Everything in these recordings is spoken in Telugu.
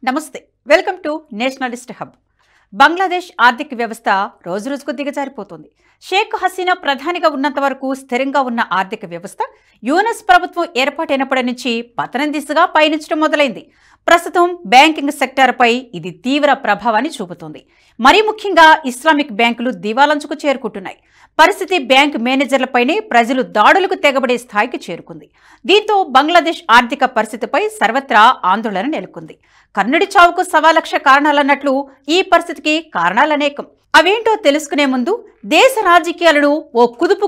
నమస్తే welcome to Nationalist hub. Bangladesh ఆర్థిక వ్యవస్థ రోజురోజుకు దిగజారిపోతుంది. షేక్ హసీనా ప్రధానిగా ఉన్నంత వరకు స్థిరంగా ఉన్న ఆర్థిక వ్యవస్థ యూనస్ ప్రభుత్వం ఏర్పాటైనప్పటి నుంచి పతనం దిశగా పయనించడం మొదలైంది. ప్రస్తుతం బ్యాంకింగ్ సెక్టార్పై ఇది తీవ్ర ప్రభావాన్ని చూపుతోంది. మరీ ముఖ్యంగా ఇస్లామిక్ బ్యాంకులు దివాలంచుకు చేరుకుంటున్నాయి. పరిస్థితి బ్యాంక్ మేనేజర్లపైనే ప్రజలు దాడులకు తెగబడే స్థాయికి చేరుకుంది. దీంతో బంగ్లాదేశ్ ఆర్థిక పరిస్థితిపై సర్వత్రా ఆందోళన నెలకొంది. కర్ణుడి చావుకు 1,00,000 కారణాలన్నట్లు ఈ పరిస్థితికి కారణాలనేకం. అవేంటో తెలుసుకునే ముందు దేశ రాజకీయాలను ఓ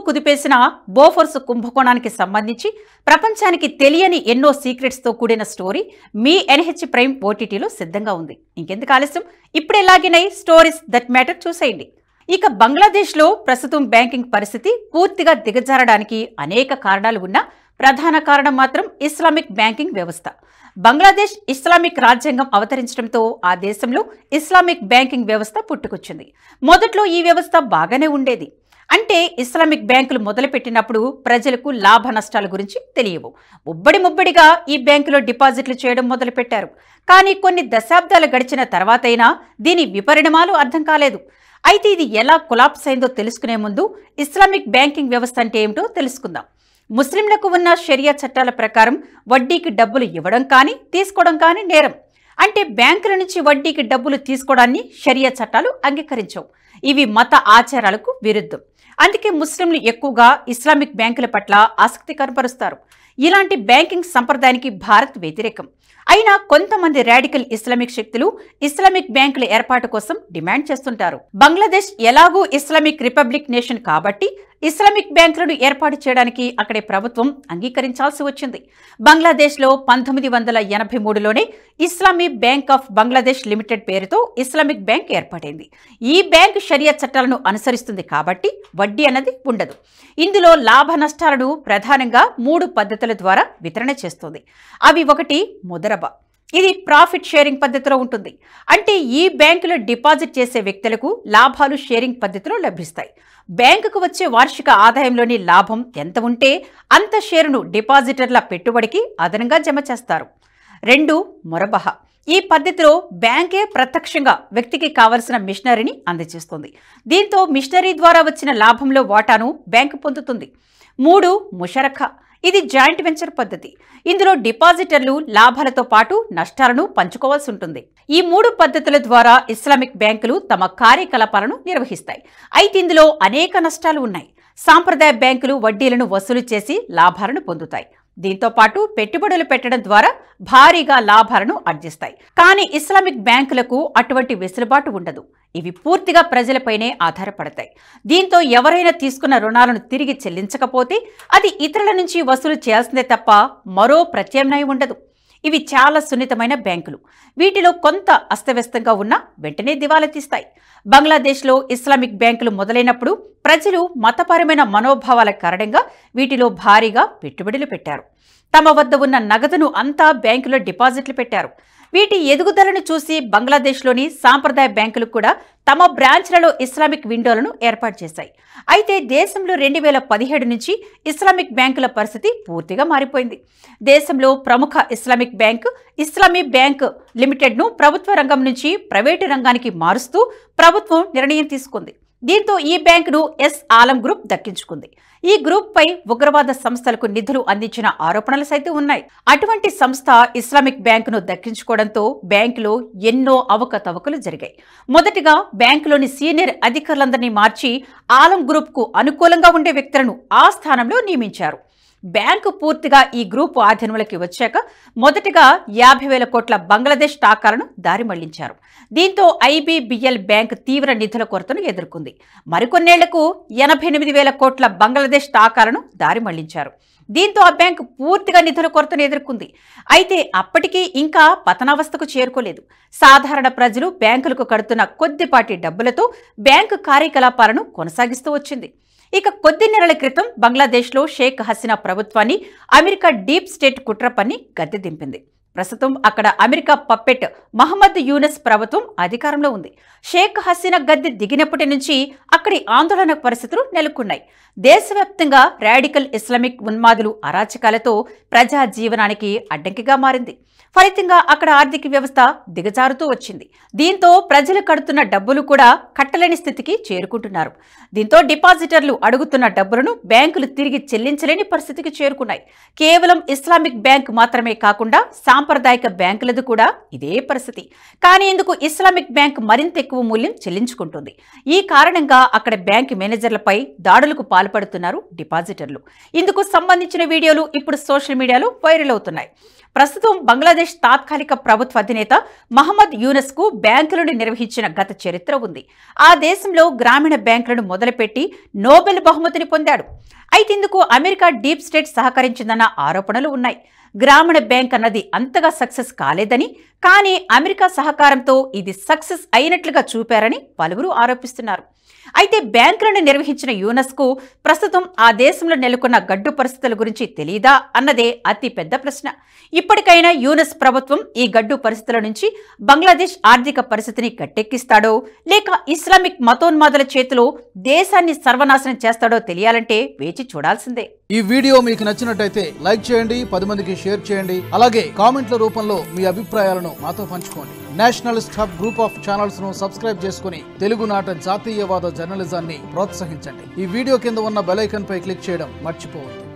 కుదిపేసిన బోఫోర్స్ కుంభకోణానికి సంబంధించి ప్రపంచానికి తెలియని ఎన్నో సీక్రెట్స్తో కూడిన స్టోరీ మీ NH ప్రైమ్ OTTలో సిద్ధంగా ఉంది. ఇంకెందుకు ఆలస్యం, ఇప్పుడే లాగిన్ అయి స్టోరీస్ దట్ మ్యాటర్ చూసేయండి. ఇక బంగ్లాదేశ్లో ప్రస్తుతం బ్యాంకింగ్ పరిస్థితి పూర్తిగా దిగజారడానికి అనేక కారణాలు ఉన్నా ప్రధాన కారణం మాత్రం ఇస్లామిక్ బ్యాంకింగ్ వ్యవస్థ. బంగ్లాదేశ్ ఇస్లామిక్ రాజ్యాంగం అవతరించడంతో ఆ దేశంలో ఇస్లామిక్ బ్యాంకింగ్ వ్యవస్థ పుట్టుకొచ్చింది. మొదట్లో ఈ వ్యవస్థ బాగానే ఉండేది. అంటే ఇస్లామిక్ బ్యాంకులు మొదలుపెట్టినప్పుడు ప్రజలకు లాభ నష్టాల గురించి తెలియవు. ముబ్బడిగా ఈ బ్యాంకులో డిపాజిట్లు చేయడం మొదలుపెట్టారు. కానీ కొన్ని దశాబ్దాలు గడిచిన తర్వాతైనా దీని విపరిణామాలు అర్థం కాలేదు. అయితే ఇది ఎలా కొలాప్స్ అయిందో తెలుసుకునే ముందు ఇస్లామిక్ బ్యాంకింగ్ వ్యవస్థ అంటే ఏమిటో తెలుసుకుందాం. ముస్లింలకు ఉన్న షరియా చట్టాల ప్రకారం వడ్డీకి డబ్బులు ఇవ్వడం కానీ తీసుకోవడం కానీ నేరం. అంటే బ్యాంకుల నుంచి వడ్డీకి డబ్బులు తీసుకోవడాన్ని షరియా చట్టాలు అంగీకరించవు. ఇవి మత ఆచారాలకు విరుద్ధం. అందుకే ముస్లింలు ఎక్కువగా ఇస్లామిక్ బ్యాంకుల పట్ల ఆసక్తి కనపరుస్తారు. ఇలాంటి బ్యాంకింగ్ సంప్రదాయానికి భారత్ వ్యతిరేకం. అయినా కొంతమంది రాడికల్ ఇస్లామిక్ శక్తులు ఇస్లామిక్ బ్యాంకుల ఏర్పాటు కోసం డిమాండ్ చేస్తుంటారు. బంగ్లాదేశ్ ఎలాగూ ఇస్లామిక్ రిపబ్లిక్ నేషన్ కాబట్టి ఇస్లామిక్ బ్యాంకులను ఏర్పాటు చేయడానికి అక్కడి ప్రభుత్వం అంగీకరించాల్సి వచ్చింది. బంగ్లాదేశ్లో 1983లోనే Islami bank of Bangladesh limited పేరుతో ఇస్లామిక్ బ్యాంక్ ఏర్పాటైంది. ఈ బ్యాంక్ షరియా చట్టాలను అనుసరిస్తుంది కాబట్టి వడ్డీ అన్నది ఉండదు. ఇందులో లాభ నష్టాలను ప్రధానంగా 3 పద్ధతుల ద్వారా వితరణ చేస్తుంది. అవి ఒకటి ముదరబా. ఇది ప్రాఫిట్ షేరింగ్ పద్ధతిలో ఉంటుంది. అంటే ఈ బ్యాంకులో డిపాజిట్ చేసే వ్యక్తులకు లాభాలు షేరింగ్ పద్ధతిలో లభిస్తాయి. బ్యాంకుకు వచ్చే వార్షిక ఆదాయంలోని లాభం ఎంత ఉంటే అంత షేరును డిపాజిటర్ల పెట్టుబడికి అదనంగా జమ చేస్తారు. 2 మురబహా. ఈ పద్ధతిలో బ్యాంకే ప్రత్యక్షంగా వ్యక్తికి కావలసిన మిషనరీని అందజేస్తుంది. దీంతో మిషనరీ ద్వారా వచ్చిన లాభంలో వాటాను బ్యాంకు పొందుతుంది. 3 ముషరఖా. ఇది జాయింట్ వెంచర్ పద్ధతి. ఇందులో డిపాజిటర్లు లాభాలతో పాటు నష్టాలను పంచుకోవాల్సి ఉంటుంది. ఈ 3 పద్ధతుల ద్వారా ఇస్లామిక్ బ్యాంకులు తమ కార్యకలాపాలను నిర్వహిస్తాయి. అయితే ఇందులో అనేక నష్టాలు ఉన్నాయి. సాంప్రదాయ బ్యాంకులు వడ్డీలను వసూలు చేసి లాభాలను పొందుతాయి. దీంతో పాటు పెట్టుబడులు పెట్టడం ద్వారా భారీగా లాభాలను ఆర్జిస్తాయి. కానీ ఇస్లామిక్ బ్యాంకులకు అటువంటి వెసులుబాటు ఉండదు. ఇవి పూర్తిగా ప్రజలపైనే ఆధారపడతాయి. దీంతో ఎవరైనా తీసుకున్న రుణాలను తిరిగి చెల్లించకపోతే అది ఇతరుల నుంచి వసూలు చేయాల్సిందే తప్ప మరో ప్రత్యామ్నాయం ఉండదు. ఇవి చాలా సున్నితమైన బ్యాంకులు. వీటిలో కొంత అస్తవ్యస్తంగా ఉన్నా వెంటనే దివాలా తీస్తాయి. బంగ్లాదేశ్లో ఇస్లామిక్ బ్యాంకులు మొదలైనప్పుడు ప్రజలు మతపరమైన మనోభావాల కారణంగా వీటిలో భారీగా పెట్టుబడులు పెట్టారు. తమ వద్ద ఉన్న నగదును అంతా బ్యాంకులో డిపాజిట్లు పెట్టారు. వీటి ఎదుగుదలను చూసి బంగ్లాదేశ్లోని సాంప్రదాయ బ్యాంకులు కూడా తమ బ్రాంచ్లలో ఇస్లామిక్ విండోలను ఏర్పాటు చేశాయి. అయితే దేశంలో 2017 నుంచి ఇస్లామిక్ బ్యాంకుల పరిస్థితి పూర్తిగా మారిపోయింది. దేశంలో ప్రముఖ ఇస్లామిక్ బ్యాంక్ ఇస్లామీ బ్యాంక్ లిమిటెడ్ను ప్రభుత్వ రంగం నుంచి ప్రైవేటు రంగానికి మారుస్తూ ప్రభుత్వం నిర్ణయం తీసుకుంది. దీంతో ఈ బ్యాంకును ఎస్ ఆలం గ్రూప్ దక్కించుకుంది. ఈ గ్రూప్ పై ఉగ్రవాద సంస్థలకు నిధులు అందించిన ఆరోపణలు సైతం ఉన్నాయి. అటువంటి సంస్థ ఇస్లామిక్ బ్యాంకును దక్కించుకోవడంతో బ్యాంకులో ఎన్నో అవకతవకలు జరిగాయి. మొదటిగా బ్యాంకులోని సీనియర్ అధికారులందరినీ మార్చి ఆలం గ్రూప్ కు అనుకూలంగా ఉండే వ్యక్తులను ఆ స్థానంలో నియమించారు. బ్యాంకు పూర్తిగా ఈ గ్రూపు ఆధీనంలోకి వచ్చాక మొదటిగా 50,000 కోట్ల బంగ్లాదేశ్ టాకాలను దారి మళ్లించారు. దీంతో IBBL బ్యాంక్ తీవ్ర నిధుల కొరతను ఎదుర్కొంది. మరికొన్నేళ్లకు 88,000 కోట్ల బంగ్లాదేశ్ టాకాలను దారి మళ్లించారు. దీంతో ఆ బ్యాంకు పూర్తిగా నిధుల కొరతను ఎదుర్కొంది. అయితే అప్పటికీ ఇంకా పతనావస్థకు చేరుకోలేదు. సాధారణ ప్రజలు బ్యాంకులకు కడుతున్న కొద్దిపాటి డబ్బులతో బ్యాంకు కార్యకలాపాలను కొనసాగిస్తూ వచ్చింది. ఇక కొద్ది నెలల క్రితం బంగ్లాదేశ్లో షేక్ హసీనా ప్రభుత్వాన్ని అమెరికా డీప్ స్టేట్ కుట్ర పన్ని గద్దె దింపింది. ప్రస్తుతం అక్కడ అమెరికా పప్పెట్ మహమ్మద్ యూనస్ ప్రభుత్వం అధికారంలో ఉంది. షేక్ హసీనా గద్దె దిగినప్పటి నుంచి అక్కడి ఆందోళన పరిస్థితులు నెలకొన్నాయి. దేశవ్యాప్తంగా రాడికల్ ఇస్లామిక్ ఉన్మాదులు అరాచకాలతో ప్రజా జీవనానికి అడ్డంకిగా మారింది. ఫలితంగా అక్కడ ఆర్థిక వ్యవస్థ దిగజారుతూ వచ్చింది. దీంతో ప్రజలు కడుతున్న డబ్బులు కూడా కట్టలేని స్థితికి చేరుకుంటున్నారు. దీంతో డిపాజిటర్లు అడుగుతున్న డబ్బులను బ్యాంకులు తిరిగి చెల్లించలేని పరిస్థితికి చేరుకున్నాయి. కేవలం ఇస్లామిక్ బ్యాంక్ మాత్రమే కాకుండా సాంప్రదాయిక బ్యాంకులది కూడా ఇదే పరిస్థితి. కానీ ఇందుకు ఇస్లామిక్ బ్యాంక్ మరింత ఎక్కువ మూల్యం చెల్లించుకుంటుంది. ఈ కారణంగా అక్కడ బ్యాంకు మేనేజర్లపై దాడులకు పాల్పడుతున్నారు డిపాజిటర్లు. ఇందుకు సంబంధించిన వీడియోలు ఇప్పుడు సోషల్ మీడియాలో వైరల్ అవుతున్నాయి. ప్రస్తుతం బంగ్లాదేశ్ తాత్కాలిక ప్రభుత్వ అధినేత మహమ్మద్ యూనస్ కు బ్యాంకులను నిర్వహించిన గత చరిత్ర ఉంది. ఆ దేశంలో గ్రామీణ బ్యాంకులను మొదలుపెట్టి నోబెల్ బహుమతిని పొందాడు. అయితే ఇందుకు అమెరికా డీప్ స్టేట్ సహకరించిందన్న ఆరోపణలు ఉన్నాయి. గ్రామీణ బ్యాంక్ అన్నది అంతగా సక్సెస్ కాలేదని, కానీ అమెరికా సహకారంతో ఇది సక్సెస్ అయినట్లుగా చూపారని పలువురు ఆరోపిస్తున్నారు. అయితే బ్యాంకులను నిర్వహించిన యూనస్ కు ప్రస్తుతం ఆ దేశంలో నెలకొన్న గడ్డు పరిస్థితుల గురించి తెలీదా అన్నదే అతి పెద్ద ప్రశ్న. ఇప్పటికైనా యూనస్ ప్రభుత్వం ఈ గడ్డు పరిస్థితుల నుంచి బంగ్లాదేశ్ ఆర్థిక పరిస్థితిని గట్టెక్కిస్తాడో, లేక ఇస్లామిక్ మతోన్మాదుల చేతిలో దేశాన్ని సర్వనాశనం చేస్తాడో తెలియాలంటే వేచి చూడాల్సిందే. ఈ వీడియో మీకు నచ్చినట్టయితే లైక్ చేయండి, 10 మందికి షేర్ చేయండి. అలాగే కామెంట్ల రూపంలో మీ అభిప్రాయాలను మాతో పంచుకోండి. Nationalist hub group of channels ను సబ్స్క్రైబ్ చేసుకుని తెలుగునాట జాతీయవాద జర్నలిజాన్ని ప్రోత్సహించండి. ఈ వీడియో కింద ఉన్న బెల్ ఐకాన్ పై క్లిక్ చేయడం మర్చిపోవద్దు.